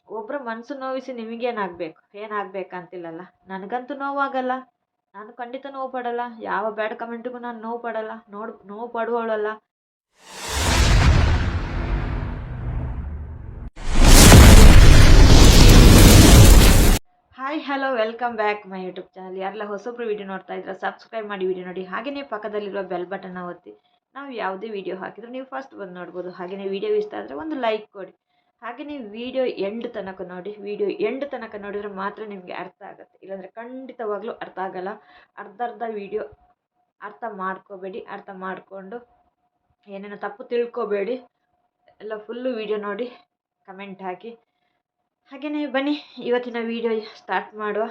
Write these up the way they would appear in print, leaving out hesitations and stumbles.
ಒಬ್ಬರ ಮನಸ್ಸು ನೋವಿಸಿ ನಿಮಗೇನಾಗಬೇಕು, ಏನಾಗಬೇಕಂತಿಲ್ಲಲ್ಲ. ನನಗಂತೂ ನೋವಾಗಲ್ಲ, ನಾನು ಖಂಡಿತ ನೋವು ಪಡಲ್ಲ. ಯಾವ ಬ್ಯಾಡ್ ಕಮೆಂಟಿಗೂ ನಾನು ನೋವು ಪಡಲ್ಲ, ನೋವು ಪಡುವವಳಲ್ಲ. Hi hello welcome back my YouTube channel. ಯಾರೆಲ್ಲ ಹೊಸೊಬ್ರು ವೀಡಿಯೋ ನೋಡ್ತಾ ಇದ್ರೆ ಸಬ್ಸ್ಕ್ರೈಬ್ ಮಾಡಿ ವೀಡಿಯೋ ನೋಡಿ. ಹಾಗೆಯೇ ಪಕ್ಕದಲ್ಲಿರುವ ಬೆಲ್ ಬಟನ್ನ ಒತ್ತಿ ನಾವು ಯಾವುದೇ ವೀಡಿಯೋ ಹಾಕಿದ್ರು ನೀವು ಫಸ್ಟ್ ಬಂದು ನೋಡ್ಬೋದು. ಹಾಗೆಯೇ ವೀಡಿಯೋ ಇಷ್ಟ ಆದರೆ ಒಂದು ಲೈಕ್ ಕೊಡಿ. ಹಾಗೆಯೇ ವೀಡಿಯೋ ಎಂಡ್ ತನಕ ನೋಡಿ. ವೀಡಿಯೋ ಎಂಡ್ ತನಕ ನೋಡಿದರೆ ಮಾತ್ರ ನಿಮಗೆ ಅರ್ಥ ಆಗುತ್ತೆ, ಇಲ್ಲಾಂದರೆ ಖಂಡಿತವಾಗ್ಲೂ ಅರ್ಥ ಆಗಲ್ಲ. ಅರ್ಧ ವೀಡಿಯೋ ಅರ್ಥ ಮಾಡ್ಕೋಬೇಡಿ. ಅರ್ಥ ಮಾಡಿಕೊಂಡು ಏನೇನೋ ತಪ್ಪು ತಿಳ್ಕೊಬೇಡಿ. ಎಲ್ಲ ಫುಲ್ಲು ವೀಡಿಯೋ ನೋಡಿ, ಕಮೆಂಟ್ ಹಾಕಿ. ಹಾಗೆಯೇ ಬನ್ನಿ ಇವತ್ತಿನ ವೀಡಿಯೋ ಸ್ಟಾರ್ಟ್ ಮಾಡುವ.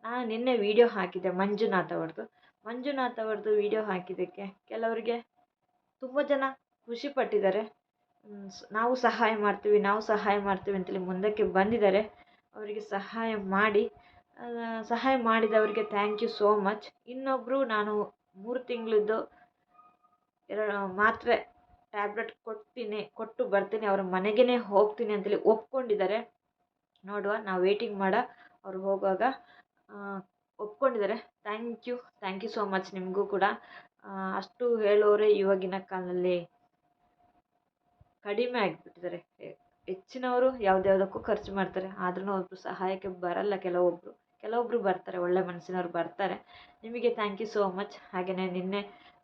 ನಾನು ನಿನ್ನೆ ವೀಡಿಯೋ ಹಾಕಿದ್ದೆ ಮಂಜುನಾಥ್ ಅವ್ರದ್ದು ವೀಡಿಯೋ ಹಾಕಿದ್ದಕ್ಕೆ ಕೆಲವರಿಗೆ ತುಂಬ ಜನ ಖುಷಿ ಪಟ್ಟಿದ್ದಾರೆ. ನಾವು ಸಹಾಯ ಮಾಡ್ತೀವಿ ಅಂತೇಳಿ ಮುಂದಕ್ಕೆ ಬಂದಿದ್ದಾರೆ. ಅವರಿಗೆ ಸಹಾಯ ಮಾಡಿದವರಿಗೆ ಥ್ಯಾಂಕ್ ಯು ಸೋ ಮಚ್. ಇನ್ನೊಬ್ಬರು ನಾನು 3 ತಿಂಗಳದ್ದು ಮಾತ್ರೆ ಟ್ಯಾಬ್ಲೆಟ್ ಕೊಟ್ಟು ಬರ್ತೀನಿ, ಅವ್ರ ಮನೆಗೇ ಹೋಗ್ತೀನಿ ಅಂತೇಳಿ ಒಪ್ಕೊಂಡಿದ್ದಾರೆ. ನೋಡುವ, ನಾವು ವೇಟಿಂಗ್ ಅವ್ರು ಹೋಗುವಾಗ ಒಪ್ಕೊಂಡಿದ್ದಾರೆ. ಥ್ಯಾಂಕ್ ಯು ಸೋ ಮಚ್ ನಿಮಗೂ ಕೂಡ. ಅಷ್ಟು ಹೇಳೋರೆ ಇವಾಗಿನ ಕಾಲದಲ್ಲಿ ಕಡಿಮೆ ಆಗಿಬಿಟ್ಟಿದ್ದಾರೆ. ಹೆಚ್ಚಿನವರು ಯಾವುದ್ಯಾವುದಕ್ಕೂ ಖರ್ಚು ಮಾಡ್ತಾರೆ, ಆದ್ರೂ ಒಬ್ಬರು ಸಹಾಯಕ್ಕೆ ಬರಲ್ಲ. ಕೆಲವೊಬ್ಬರು ಬರ್ತಾರೆ, ಒಳ್ಳೆ ಮನಸ್ಸಿನವ್ರು ಬರ್ತಾರೆ. ನಿಮಗೆ ಥ್ಯಾಂಕ್ ಯು ಸೋ ಮಚ್. ಹಾಗೆಯೇ ನಿನ್ನೆ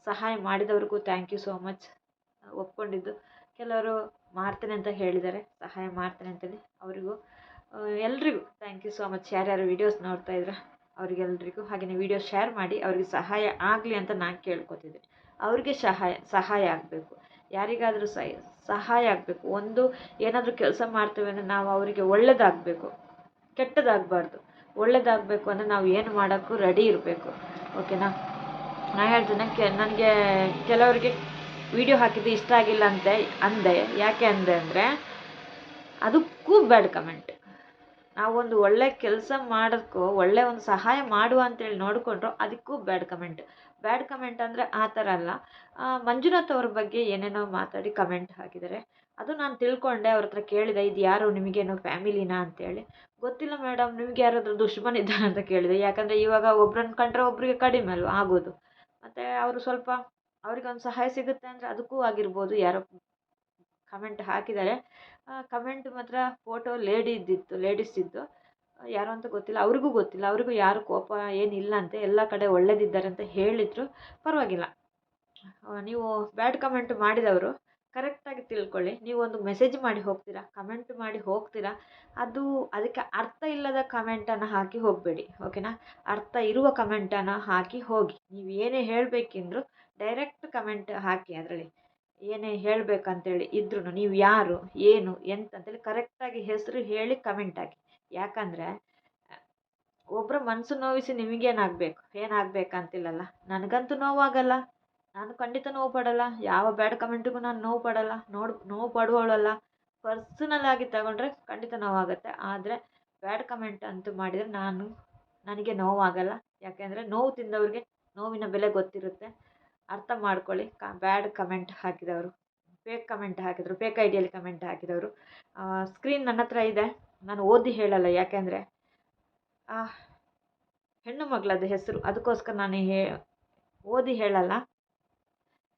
ಸಹಾಯ ಮಾಡಿದವ್ರಿಗೂ ಥ್ಯಾಂಕ್ ಯು ಸೋ ಮಚ್. ಒಪ್ಕೊಂಡಿದ್ದು ಕೆಲವರು ಮಾಡ್ತೇನೆ ಅಂತ ಹೇಳಿದ್ದಾರೆ, ಸಹಾಯ ಮಾಡ್ತೇನೆ ಅಂತೇಳಿ. ಅವರಿಗೂ ಎಲ್ರಿಗೂ ಥ್ಯಾಂಕ್ ಯು ಸೋ ಮಚ್. ಯಾರ್ಯಾರು ವೀಡಿಯೋಸ್ ನೋಡ್ತಾ ಇದ್ರೆ ಅವ್ರಿಗೆಲ್ರಿಗೂ. ಹಾಗೆಯೇ ವೀಡಿಯೋ ಶೇರ್ ಮಾಡಿ, ಅವ್ರಿಗೆ ಸಹಾಯ ಆಗಲಿ ಅಂತ ನಾನು ಕೇಳ್ಕೊತಿದ್ದೆ. ಅವ್ರಿಗೆ ಸಹಾಯ ಆಗಬೇಕು, ಯಾರಿಗಾದರೂ ಸಹಾಯ ಆಗಬೇಕು. ಒಂದು ಏನಾದರೂ ಕೆಲಸ ಮಾಡ್ತೇವೆ ಅಂದರೆ ನಾವು ಅವರಿಗೆ ಒಳ್ಳೇದಾಗಬೇಕು, ಕೆಟ್ಟದಾಗಬಾರ್ದು. ಒಳ್ಳೇದಾಗಬೇಕು ಅಂದರೆ ನಾವು ಏನು ಮಾಡೋಕ್ಕೂ ರೆಡಿ ಇರಬೇಕು. ಓಕೆನಾ? ನಾನು ಹೇಳ್ತೇನೆ, ನನಗೆ ಕೆಲವರಿಗೆ ವೀಡಿಯೋ ಹಾಕಿದ್ದು ಇಷ್ಟ ಆಗಿಲ್ಲ ಅಂದೆ. ಯಾಕೆ ಅಂದರೆ ಅದಕ್ಕೂ ಬ್ಯಾಡ್ ಕಮೆಂಟ್. ನಾವೊಂದು ಒಳ್ಳೆ ಕೆಲಸ ಮಾಡೋಕ್ಕೂ, ಒಳ್ಳೆ ಒಂದು ಸಹಾಯ ಮಾಡುವ ಅಂತೇಳಿ ನೋಡಿಕೊಂಡ್ರು ಅದಕ್ಕೂ ಬ್ಯಾಡ್ ಕಮೆಂಟ್ ಅಂದರೆ ಆ ಥರ ಅಲ್ಲ. ಮಂಜುನಾಥ್ ಅವ್ರ ಬಗ್ಗೆ ಏನೇನೋ ಮಾತಾಡಿ ಕಮೆಂಟ್ ಹಾಕಿದ್ದಾರೆ. ಅದು ನಾನು ತಿಳ್ಕೊಂಡೆ. ಅವ್ರ ಹತ್ರ ಕೇಳಿದೆ, ಇದು ಯಾರು, ನಿಮಗೇನು ಫ್ಯಾಮಿಲಿನಾ ಅಂತೇಳಿ. ಗೊತ್ತಿಲ್ಲ ಮೇಡಮ್, ನಿಮ್ಗೆ ಯಾರಾದರೂ ದುಶ್ಮನ್ ಇದ್ದಾನೆ ಅಂತ ಕೇಳಿದೆ. ಯಾಕಂದರೆ ಇವಾಗ ಒಬ್ರನ್ನ ಕಂಡ್ರೆ ಒಬ್ರಿಗೆ ಕಡಿಮೆ ಅಲ್ವ ಆಗೋದು. ಮತ್ತು ಅವರು ಸ್ವಲ್ಪ ಅವ್ರಿಗೊಂದು ಸಹಾಯ ಸಿಗುತ್ತೆ ಅಂದರೆ ಅದಕ್ಕೂ ಆಗಿರ್ಬೋದು. ಯಾರೋ ಕಮೆಂಟ್ ಹಾಕಿದ್ದಾರೆ. ಕಮೆಂಟ್ ಮಾತ್ರ ಫೋಟೋ ಲೇಡೀಸಿದ್ದು. ಯಾರು ಅಂತ ಗೊತ್ತಿಲ್ಲ, ಅವ್ರಿಗೂ ಯಾರು ಕೋಪ ಏನಿಲ್ಲಂತೆ, ಎಲ್ಲ ಕಡೆ ಒಳ್ಳೇದಿದ್ದಾರೆ ಅಂತ ಹೇಳಿದರು. ಪರವಾಗಿಲ್ಲ. ನೀವು ಬ್ಯಾಡ್ ಕಮೆಂಟ್ ಮಾಡಿದವರು ಕರೆಕ್ಟಾಗಿ ತಿಳ್ಕೊಳ್ಳಿ. ನೀವೊಂದು ಮೆಸೇಜ್ ಮಾಡಿ ಹೋಗ್ತೀರಾ, ಕಮೆಂಟ್ ಮಾಡಿ ಹೋಗ್ತೀರಾ, ಅದಕ್ಕೆ ಅರ್ಥ ಇಲ್ಲದ ಕಮೆಂಟನ್ನು ಹಾಕಿ ಹೋಗಬೇಡಿ. ಓಕೆನಾ? ಅರ್ಥ ಇರುವ ಕಮೆಂಟನ್ನು ಹಾಕಿ ಹೋಗಿ. ನೀವು ಏನೇ ಹೇಳಬೇಕೆಂದ್ರು ಡೈರೆಕ್ಟ್ ಕಮೆಂಟ್ ಹಾಕಿ. ಅದರಲ್ಲಿ ಏನೇ ಹೇಳಬೇಕಂತೇಳಿ ಇದ್ರೂ ನೀವು ಯಾರು, ಏನು, ಎಂತಂತೇಳಿ ಕರೆಕ್ಟಾಗಿ ಹೆಸರು ಹೇಳಿ ಕಮೆಂಟ್ ಹಾಕಿ. ಯಾಕಂದರೆ ಒಬ್ಬರ ಮನಸ್ಸು ನೋವಿಸಿ ನಿಮಗೇನಾಗಬೇಕು, ಏನಾಗಬೇಕಂತಿಲ್ಲಲ್ಲ. ನನಗಂತೂ ನೋವಾಗಲ್ಲ, ನಾನು ಖಂಡಿತ ನೋವು ಪಡಲ್ಲ. ಯಾವ ಬ್ಯಾಡ್ ಕಮೆಂಟಿಗೂ ನಾನು ನೋವು ಪಡಲ್ಲ, ನೋವು ಪಡುವವಳಲ್ಲ. ಪರ್ಸನಲ್ ಆಗಿ ತಗೊಂಡ್ರೆ ಖಂಡಿತ ನೋವಾಗುತ್ತೆ. ಆದರೆ ಬ್ಯಾಡ್ ಕಮೆಂಟ್ ಅಂತೂ ಮಾಡಿದರೆ ನನಗೆ ನೋವಾಗಲ್ಲ. ಯಾಕೆಂದರೆ ನೋವು ತಿಂದವ್ರಿಗೆ ನೋವಿನ ಬೆಲೆ ಗೊತ್ತಿರುತ್ತೆ. ಅರ್ಥ ಮಾಡ್ಕೊಳ್ಳಿ. ಬ್ಯಾಡ್ ಕಮೆಂಟ್ ಹಾಕಿದವರು, ಫೇಕ್ ಐಡಿಯಲ್ಲಿ ಕಮೆಂಟ್ ಹಾಕಿದವರು. ಸ್ಕ್ರೀನ್ ನನ್ನ ಹತ್ರ ಇದೆ, ನಾನು ಓದಿ ಹೇಳಲ್ಲ. ಯಾಕೆಂದರೆ ಹೆಣ್ಣು ಮಗಳದ್ದು ಹೆಸರು, ಅದಕ್ಕೋಸ್ಕರ ನಾನು ಓದಿ ಹೇಳಲ್ಲ.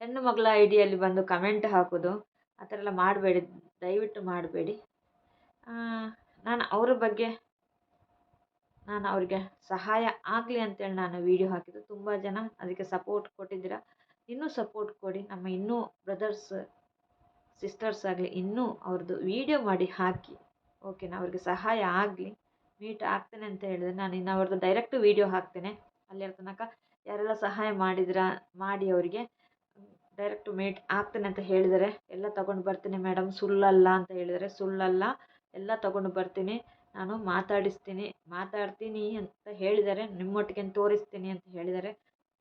ಹೆಣ್ಣು ಮಗಳ ಐಡಿಯಲ್ಲಿ ಬಂದು ಕಮೆಂಟ್ ಹಾಕೋದು ಆ ಥರ ಎಲ್ಲ ಮಾಡಬೇಡಿ, ದಯವಿಟ್ಟು ಮಾಡಬೇಡಿ. ನಾನು ಅವ್ರಿಗೆ ಸಹಾಯ ಆಗಲಿ ಅಂತೇಳಿ ನಾನು ವೀಡಿಯೋ ಹಾಕಿದ್ದು. ತುಂಬ ಜನ ಅದಕ್ಕೆ ಸಪೋರ್ಟ್ ಕೊಟ್ಟಿದ್ದೀರಾ. ಇನ್ನೂ ಸಪೋರ್ಟ್ ಕೊಡಿ. ನಮ್ಮ ಇನ್ನೂ ಬ್ರದರ್ಸ್ ಸಿಸ್ಟರ್ಸ್ ಆಗಲಿ ಇನ್ನೂ ಅವ್ರದ್ದು ವೀಡಿಯೋ ಮಾಡಿ ಹಾಕಿ. ಓಕೆನಾ? ಅವ್ರಿಗೆ ಸಹಾಯ ಆಗಲಿ. ಮೀಟ್ ಆಗ್ತೇನೆ ಅಂತ ಹೇಳಿದ್ರೆ ನಾನು ಇನ್ನು ಅವ್ರದ್ದು ಡೈರೆಕ್ಟ್ ವೀಡಿಯೋ ಹಾಕ್ತೇನೆ. ಅಲ್ಲಿರ ತನಕ ಯಾರೆಲ್ಲ ಸಹಾಯ ಮಾಡಿ ಅವರಿಗೆ ಡೈರೆಕ್ಟ್ ಮೀಟ್ ಆಗ್ತೇನೆ ಅಂತ ಹೇಳಿದರೆ, ಎಲ್ಲ ತೊಗೊಂಡು ಬರ್ತೀನಿ ಮೇಡಮ್, ಸುಳ್ಳಲ್ಲ ಅಂತ ಹೇಳಿದರೆ, ಸುಳ್ಳಲ್ಲ, ಎಲ್ಲ ತೊಗೊಂಡು ಬರ್ತೀನಿ, ನಾನು ಮಾತಾಡ್ತೀನಿ ಅಂತ ಹೇಳಿದ್ದಾರೆ. ನಿಮ್ಮೊಟ್ಟಿಗೆ ತೋರಿಸ್ತೀನಿ ಅಂತ ಹೇಳಿದ್ದಾರೆ.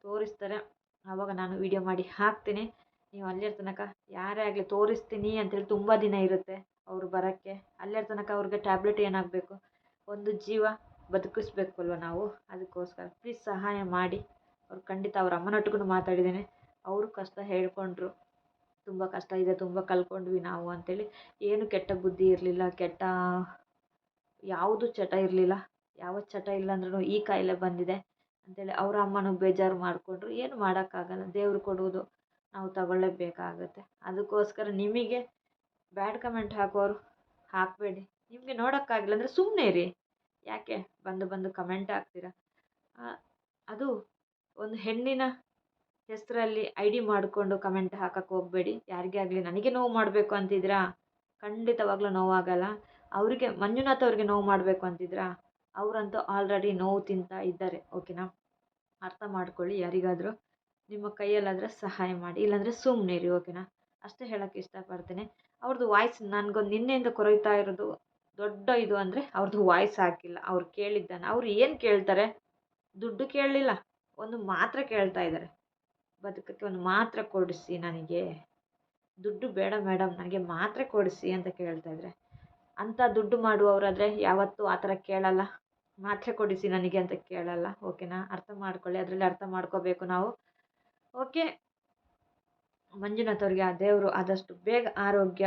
ತೋರಿಸ್ತಾರೆ, ಆವಾಗ ನಾನು ವೀಡಿಯೋ ಮಾಡಿ ಹಾಕ್ತೀನಿ. ನೀವು ಅಲ್ಲಿರ ತನಕ ಯಾರೇ ಆಗಲಿ ತೋರಿಸ್ತೀನಿ ಅಂತೇಳಿ ತುಂಬ ದಿನ ಇರುತ್ತೆ ಅವರು ಬರೋಕ್ಕೆ. ಅಲ್ಲಿರ ತನಕ ಅವ್ರಿಗೆ ಟ್ಯಾಬ್ಲೆಟ್ ಏನಾಗಬೇಕು, ಒಂದು ಜೀವ ಬದುಕಿಸ್ಬೇಕು ಅಲ್ವ ನಾವು. ಅದಕ್ಕೋಸ್ಕರ ಪ್ಲೀಸ್ ಸಹಾಯ ಮಾಡಿ. ಅವ್ರು ಖಂಡಿತ ಅವ್ರ ಅಮ್ಮನೊಟ್ಟಿಗೂ ಮಾತಾಡಿದ್ದೇನೆ. ಅವರು ಕಷ್ಟ ಹೇಳ್ಕೊಂಡ್ರು, ತುಂಬ ಕಷ್ಟ ಇದೆ, ತುಂಬ ಕಳ್ಕೊಂಡ್ವಿ ನಾವು ಅಂತೇಳಿ. ಏನು ಕೆಟ್ಟ ಬುದ್ಧಿ ಇರಲಿಲ್ಲ, ಕೆಟ್ಟ ಯಾವುದು ಚಟ ಇರಲಿಲ್ಲ, ಯಾವ ಚಟ ಇಲ್ಲ ಅಂದ್ರೂ ಈ ಕಾಯಿಲೆ ಬಂದಿದೆ ಅಂತೇಳಿ ಅವ್ರ ಅಮ್ಮನೂ ಬೇಜಾರು ಮಾಡಿಕೊಂಡ್ರು. ಏನು ಮಾಡೋಕ್ಕಾಗಲ್ಲ, ದೇವ್ರು ಕೊಡುವುದು ನಾವು ತಗೊಳ್ಳೇಬೇಕಾಗತ್ತೆ. ಅದಕ್ಕೋಸ್ಕರ ನಿಮಗೆ ಬ್ಯಾಡ್ ಕಮೆಂಟ್ ಹಾಕೋರು ಹಾಕಬೇಡಿ. ನಿಮಗೆ ನೋಡೋಕ್ಕಾಗಿಲ್ಲ ಅಂದರೆ ಸುಮ್ಮನೆ ಇರಿ. ಯಾಕೆ ಬಂದು ಕಮೆಂಟ್ ಹಾಕ್ತೀರಾ? ಅದು ಒಂದು ಹೆಣ್ಣಿನ ಹೆಸರಲ್ಲಿ ID ಮಾಡಿಕೊಂಡು ಕಮೆಂಟ್ ಹಾಕಕ್ಕೆ ಹೋಗಬೇಡಿ. ಯಾರಿಗೇ ಆಗಲಿ ನನಗೆ ನೋವು ಮಾಡಬೇಕು ಅಂತಿದ್ರಾ ಖಂಡಿತವಾಗ್ಲೂ ನೋವಾಗಲ್ಲ. ಅವರಿಗೆ ಮಂಜುನಾಥ್ ಅವ್ರಿಗೆ ನೋವು ಮಾಡಬೇಕು ಅಂತಿದ್ರಾ ಅವರಂತೂ ಆಲ್ರೆಡಿ ನೋವು ತಿಂತಾ ಇದ್ದಾರೆ. ಓಕೆನಾ? ಅರ್ಥ ಮಾಡ್ಕೊಳ್ಳಿ. ಯಾರಿಗಾದರೂ ನಿಮ್ಮ ಕೈಯಲ್ಲಾದರೆ ಸಹಾಯ ಮಾಡಿ, ಇಲ್ಲಾಂದರೆ ಸುಮ್ಮನೆ ಇರಿ. ಓಕೆನಾ? ಅಷ್ಟೇ ಹೇಳೋಕ್ಕೆ ಇಷ್ಟಪಡ್ತೀನಿ. ಅವ್ರದ್ದು ವಾಯ್ಸ್ ನನಗೊಂದು ನಿನ್ನೆಯಿಂದ ಕೊರಗ್ತಾ ಇರೋದು ದೊಡ್ಡ ಇದು ಅಂದರೆ ಅವ್ರದ್ದು ವಾಯ್ಸ್ ಹಾಕಿಲ್ಲ. ಅವ್ರು ಕೇಳಿದ್ದಾನೆ. ಅವ್ರು ಏನು ಕೇಳ್ತಾರೆ? ದುಡ್ಡು ಕೇಳಲಿಲ್ಲ, ಒಂದು ಮಾತ್ರೆ ಕೇಳ್ತಾ ಇದ್ದಾರೆ. ಬದುಕಕ್ಕೆ ಒಂದು ಮಾತ್ರೆ ಕೊಡಿಸಿ, ನನಗೆ ದುಡ್ಡು ಬೇಡ ಮೇಡಮ್, ನನಗೆ ಮಾತ್ರೆ ಕೊಡಿಸಿ ಅಂತ ಕೇಳ್ತಾ ಇದ್ದಾರೆ. ಅಂಥ ದುಡ್ಡು ಮಾಡುವವರಾದರೆ ಯಾವತ್ತೂ ಆ ಥರ ಕೇಳಲ್ಲ. ಮಾತ್ರೆ ಕೊಡಿಸಿ ನನಗೆ ಅಂತ ಕೇಳಲ್ಲ. ಓಕೆನಾ? ಅರ್ಥ ಮಾಡ್ಕೊಳ್ಳಿ. ಅದರಲ್ಲಿ ಅರ್ಥ ಮಾಡ್ಕೋಬೇಕು ನಾವು. ಓಕೆ, ಮಂಜುನಾಥ್ ಅವ್ರಿಗೆ ಆ ದೇವರು ಆದಷ್ಟು ಬೇಗ ಆರೋಗ್ಯ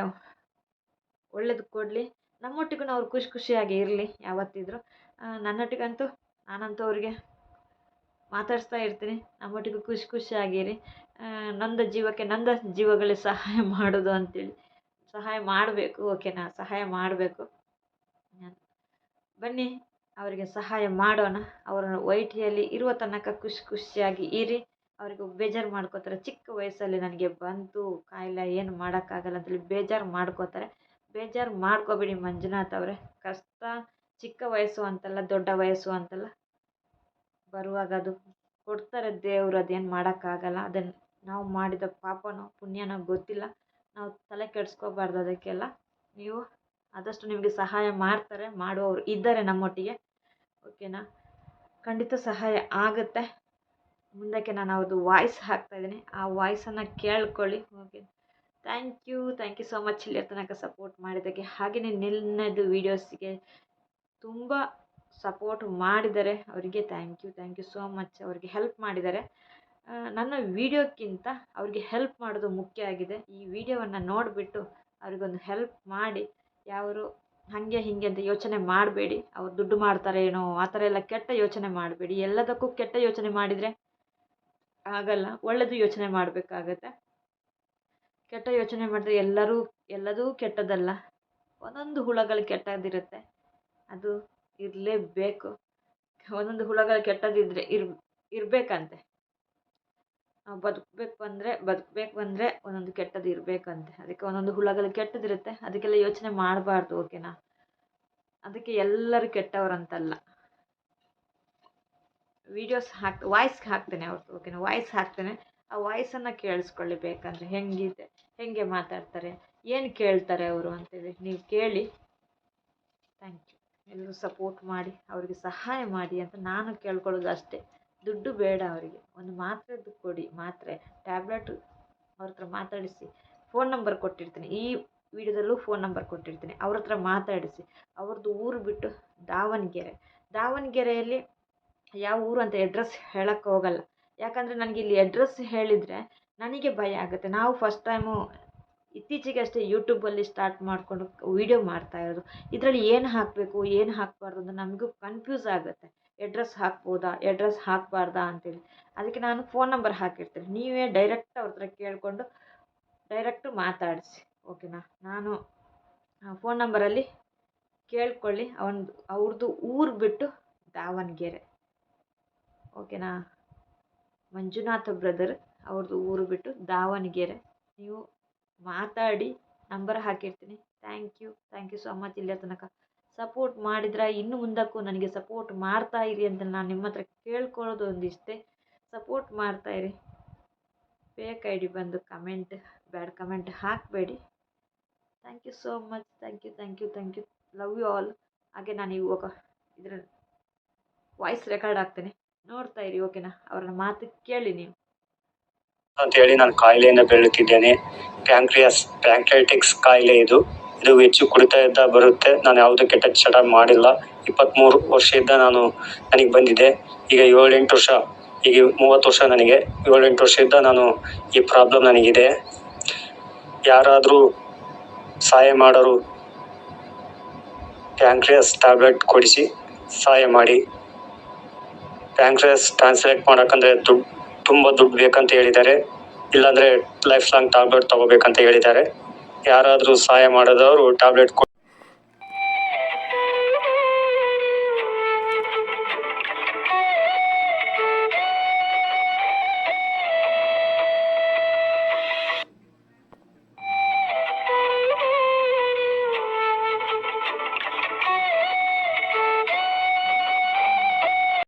ಒಳ್ಳೇದು ಕೊಡಲಿ. ನಮ್ಮೊಟ್ಟಿಗೂ ಅವ್ರು ಖುಷಿಯಾಗಿ ಇರಲಿ ಯಾವತ್ತಿದ್ರು. ನನ್ನೊಟ್ಟಿಗಂತೂ ನಾನಂತೂ ಅವ್ರಿಗೆ ಮಾತಾಡಿಸ್ತಾ ಇರ್ತೀನಿ. ನಮ್ಮೊಟ್ಟಿಗೂ ಖುಷಿಯಾಗಿರಿ. ನೊಂದ ಜೀವಕ್ಕೆ ನಂದ ಜೀವಗಳೇ ಸಹಾಯ ಮಾಡೋದು ಅಂತೇಳಿ ಸಹಾಯ ಮಾಡಬೇಕು. ಓಕೆನಾ? ಸಹಾಯ ಮಾಡಬೇಕು. ಬನ್ನಿ ಅವರಿಗೆ ಸಹಾಯ ಮಾಡೋಣ. ಅವರ ವೈಟಿಯಲ್ಲಿ ಇರುವ ತನಕ ಖುಷಿಯಾಗಿ ಇರಿ. ಅವರಿಗೆ ಬೇಜಾರು ಮಾಡ್ಕೋತಾರೆ. ಚಿಕ್ಕ ವಯಸ್ಸಲ್ಲಿ ನನಗೆ ಬಂತು ಕಾಯಿಲೆ, ಏನು ಮಾಡೋಕ್ಕಾಗಲ್ಲ ಅಂತೇಳಿ ಬೇಜಾರು ಮಾಡ್ಕೋತಾರೆ. ಬೇಜಾರು ಮಾಡ್ಕೋಬೇಡಿ ಮಂಜುನಾಥ್ ಅವರೇ. ಕಷ್ಟ ಚಿಕ್ಕ ವಯಸ್ಸು ಅಂತಲ್ಲ, ದೊಡ್ಡ ವಯಸ್ಸು ಅಂತಲ್ಲ, ಬರುವಾಗ ಅದು ಕೊಡ್ತಾರೆ ದೇವರು. ಅದೇನು ಮಾಡೋಕ್ಕಾಗಲ್ಲ. ಅದನ್ನು ನಾವು ಮಾಡಿದ ಪಾಪನೋ ಪುಣ್ಯನೋ ಗೊತ್ತಿಲ್ಲ. ನಾವು ತಲೆ ಕೆಡಿಸ್ಕೋಬಾರ್ದು ಅದಕ್ಕೆಲ್ಲ. ನೀವು ಆದಷ್ಟು ನಿಮಗೆ ಸಹಾಯ ಮಾಡ್ತಾರೆ, ಮಾಡುವವರು ಇದ್ದಾರೆ ನಮ್ಮೊಟ್ಟಿಗೆ. ಓಕೆನಾ? ಖಂಡಿತ ಸಹಾಯ ಆಗುತ್ತೆ. ಮುಂದಕ್ಕೆ ನಾನು ಅವ್ರದ್ದು ವಾಯ್ಸ್ ಹಾಕ್ತಾಯಿದ್ದೀನಿ. ಆ ವಾಯ್ಸನ್ನು ಕೇಳ್ಕೊಳ್ಳಿ. Okay, thank you so much ಇಲ್ಲಿ ತನಕ ಸಪೋರ್ಟ್ ಮಾಡಿದ್ದಕ್ಕೆ. ಹಾಗೆಯೇ ನಿನ್ನೆದು ವೀಡಿಯೋಸ್ಗೆ ತುಂಬ ಸಪೋರ್ಟ್ ಮಾಡಿದ್ದಾರೆ. ಅವರಿಗೆ ಥ್ಯಾಂಕ್ ಯು ಸೋ ಮಚ್. ಅವರಿಗೆ ಹೆಲ್ಪ್ ಮಾಡಿದ್ದಾರೆ. ನನ್ನ ವೀಡಿಯೋಕ್ಕಿಂತ ಅವ್ರಿಗೆ ಹೆಲ್ಪ್ ಮಾಡೋದು ಮುಖ್ಯ ಆಗಿದೆ. ಈ ವಿಡಿಯೋವನ್ನು ನೋಡಿಬಿಟ್ಟು ಅವ್ರಿಗೊಂದು ಹೆಲ್ಪ್ ಮಾಡಿ. ಯಾರು ಹಾಗೆ ಹೀಗೆ ಅಂತ ಯೋಚನೆ ಮಾಡಬೇಡಿ. ಅವ್ರು ದುಡ್ಡು ಮಾಡ್ತಾರೇನೋ ಆ ಥರ ಎಲ್ಲ ಕೆಟ್ಟ ಯೋಚನೆ ಮಾಡಬೇಡಿ. ಎಲ್ಲದಕ್ಕೂ ಕೆಟ್ಟ ಯೋಚನೆ ಮಾಡಿದರೆ ಆಗಲ್ಲ. ಒಳ್ಳೆಯದು ಯೋಚನೆ ಮಾಡಬೇಕಾಗತ್ತೆ. ಕೆಟ್ಟ ಯೋಚನೆ ಮಾಡಿದ್ರೆ ಎಲ್ಲದೂ ಕೆಟ್ಟದಲ್ಲ. ಒಂದೊಂದು ಹುಳಗಳು ಕೆಟ್ಟದಿರುತ್ತೆ, ಅದು ಇರಲೇಬೇಕು. ಒಂದೊಂದು ಹುಳಗಳು ಕೆಟ್ಟದಿದ್ದರೆ ಇರಬೇಕಂತೆ. ನಾವು ಬದುಕಬೇಕು ಅಂದರೆ ಒಂದೊಂದು ಕೆಟ್ಟದ್ದು ಇರಬೇಕಂತೆ. ಅದಕ್ಕೆ ಒಂದೊಂದು ಹುಳಗಳು ಕೆಟ್ಟದಿರುತ್ತೆ, ಅದಕ್ಕೆಲ್ಲ ಯೋಚನೆ ಮಾಡಬಾರ್ದು. ಓಕೆನಾ? ಅದಕ್ಕೆ ಎಲ್ಲರೂ ಕೆಟ್ಟವರಂತಲ್ಲ. ವೀಡಿಯೋಸ್ ವಾಯ್ಸ್ ಹಾಕ್ತೇನೆ ಅವ್ರದ್ದು. ಓಕೆನಾ? ವಾಯ್ಸ್ ಹಾಕ್ತೇನೆ. ಆ ವಾಯ್ಸನ್ನು ಕೇಳಿಸ್ಕೊಳ್ಳಿ ಬೇಕಂದರೆ. ಹೆಂಗೆ ಮಾತಾಡ್ತಾರೆ, ಏನು ಕೇಳ್ತಾರೆ ಅವರು ಅಂತೇಳಿ ನೀವು ಕೇಳಿ. Thank you. ಎಲ್ಲರೂ ಸಪೋರ್ಟ್ ಮಾಡಿ, ಅವ್ರಿಗೆ ಸಹಾಯ ಮಾಡಿ ಅಂತ ನಾನು ಕೇಳ್ಕೊಳ್ಳೋದು ಅಷ್ಟೇ. ದುಡ್ಡು ಬೇಡ ಅವರಿಗೆ. ಒಂದು ಮಾತ್ರೆದು ಕೊಡಿ, ಮಾತ್ರೆ ಟ್ಯಾಬ್ಲೆಟ್ ಅವ್ರ ಹತ್ರ ಮಾತಾಡಿಸಿ. ಫೋನ್ ನಂಬರ್ ಕೊಟ್ಟಿರ್ತೀನಿ, ಈ ವಿಡಿಯೋದಲ್ಲೂ ಫೋನ್ ನಂಬರ್ ಕೊಟ್ಟಿರ್ತೀನಿ. ಅವ್ರ ಹತ್ರ ಮಾತಾಡಿಸಿ. ಅವ್ರದ್ದು ಊರು ಬಿಟ್ಟು ದಾವಣಗೆರೆಯಲ್ಲಿ ಯಾವ ಊರು ಅಂತ ಅಡ್ರೆಸ್ ಹೇಳೋಕ್ಕೆ ಹೋಗಲ್ಲ. ಯಾಕಂದರೆ ನನಗೆ ಇಲ್ಲಿ ಅಡ್ರೆಸ್ ಹೇಳಿದರೆ ನನಗೆ ಭಯ ಆಗುತ್ತೆ. ನಾವು ಫಸ್ಟ್ ಟೈಮು ಇತ್ತೀಚೆಗೆ ಅಷ್ಟೇ ಯೂಟ್ಯೂಬಲ್ಲಿ ಸ್ಟಾರ್ಟ್ ಮಾಡಿಕೊಂಡು ವೀಡಿಯೋ ಮಾಡ್ತಾ ಇರೋದು. ಇದರಲ್ಲಿ ಏನು ಹಾಕಬೇಕು ಏನು ಹಾಕಬಾರ್ದು ಅಂತ ನಮಗೂ ಕನ್ಫ್ಯೂಸ್ ಆಗುತ್ತೆ. ಅಡ್ರೆಸ್ ಹಾಕ್ಬೋದಾ, ಅಡ್ರೆಸ್ ಹಾಕಬಾರ್ದಾ ಅಂತೇಳಿ. ಅದಕ್ಕೆ ನಾನು ಫೋನ್ ನಂಬರ್ ಹಾಕಿರ್ತೀನಿ. ನೀವೇ ಡೈರೆಕ್ಟ್ ಅವ್ರ ಹತ್ರ ಕೇಳಿಕೊಂಡು ಡೈರೆಕ್ಟ್ ಮಾತಾಡಿಸಿ. ಓಕೆನಾ? ನಾನು ಫೋನ್ ನಂಬರಲ್ಲಿ ಕೇಳ್ಕೊಳ್ಳಿ. ಅವ್ರದ್ದು ಊರು ಬಿಟ್ಟು ದಾವಣಗೆರೆ. ಓಕೆನಾ? ಮಂಜುನಾಥ ಬ್ರದರ್ ಅವ್ರದ್ದು ಊರು ಬಿಟ್ಟು ದಾವಣಗೆರೆ. ನೀವು ಮಾತಾಡಿ, ನಂಬರ್ ಹಾಕಿರ್ತೀನಿ. ಥ್ಯಾಂಕ್ ಯು ಸೋ ಮಚ್ ಇಲ್ಲಿಯ ತನಕ ಸಪೋರ್ಟ್ ಮಾಡಿದ್ರೆ ಇನ್ನು ಮುಂದಕ್ಕೂ ನನಗೆ ಸಪೋರ್ಟ್ ಮಾಡ್ತಾ ಇರಿ ಅಂತ ನಾನು ನಿಮ್ಮ ಹತ್ರ ಕೇಳ್ಕೊಳ್ಳೋದು ಒಂದಿಷ್ಟೇ. ಸಪೋರ್ಟ್ ಮಾಡ್ತಾಯಿರಿ. ಫೇಕ್ ID ಬಂದು ಬ್ಯಾಡ್ ಕಮೆಂಟ್ ಹಾಕಬೇಡಿ. Thank you so much. Thank you. Love you all. ಹಾಗೆ ನಾನು ಇವಾಗ ಇದರ ವಾಯ್ಸ್ ರೆಕಾರ್ಡ್ ಆಗ್ತೇನೆ, ನೋಡ್ತಾ ಇರಿ. ಓಕೆನಾ? ಅವ್ರನ್ನ ಮಾತು ಕೇಳಿ ನೀವು ಅಂತ ಹೇಳಿ. ನಾನು ಕಾಯಿಲೆಯಿಂದ ಬೆಳೆಯುತ್ತಿದ್ದೇನೆ. ಪ್ಯಾಂಕ್ರಿಯಾಟಿಕ್ಸ್ ಕಾಯಿಲೆ ಇದು ಹೆಚ್ಚು ಕುಡಿತ ಬರುತ್ತೆ. ನಾನು ಯಾವುದೇ ಕೆಟ್ಟ ಚಟ ಮಾಡಿಲ್ಲ. 23 ವರ್ಷದಿಂದ ನನಗೆ ಬಂದಿದೆ. ಈಗ 7-8 ವರ್ಷ, ಈಗ 30 ವರ್ಷ ನನಗೆ. 7-8 ವರ್ಷದಿಂದ ಈ ಪ್ರಾಬ್ಲಮ್ ನನಗಿದೆ. ಯಾರಾದರೂ ಸಹಾಯ ಮಾಡೋರು ಪ್ಯಾಂಕ್ರಿಯಾಸ್ ಟ್ಯಾಬ್ಲೆಟ್ ಕೊಡಿಸಿ ಸಹಾಯ ಮಾಡಿ. ಪ್ಯಾಂಕ್ರಿಯಾಸ್ ಟ್ರಾನ್ಸ್ಲೇಟ್ ಮಾಡೋಕ್ಕಂದ್ರೆ ತುಂಬ ದುಡ್ಡು ಬೇಕಂತ ಹೇಳಿದ್ದಾರೆ. ಇಲ್ಲಾಂದರೆ ಲೈಫ್ ಲಾಂಗ್ ಟ್ಯಾಬ್ಲೆಟ್ ತಗೋಬೇಕಂತ ಹೇಳಿದ್ದಾರೆ. ಯಾರಾದರೂ ಸಹಾಯ ಮಾಡೋದವರು ಟ್ಯಾಬ್ಲೆಟ್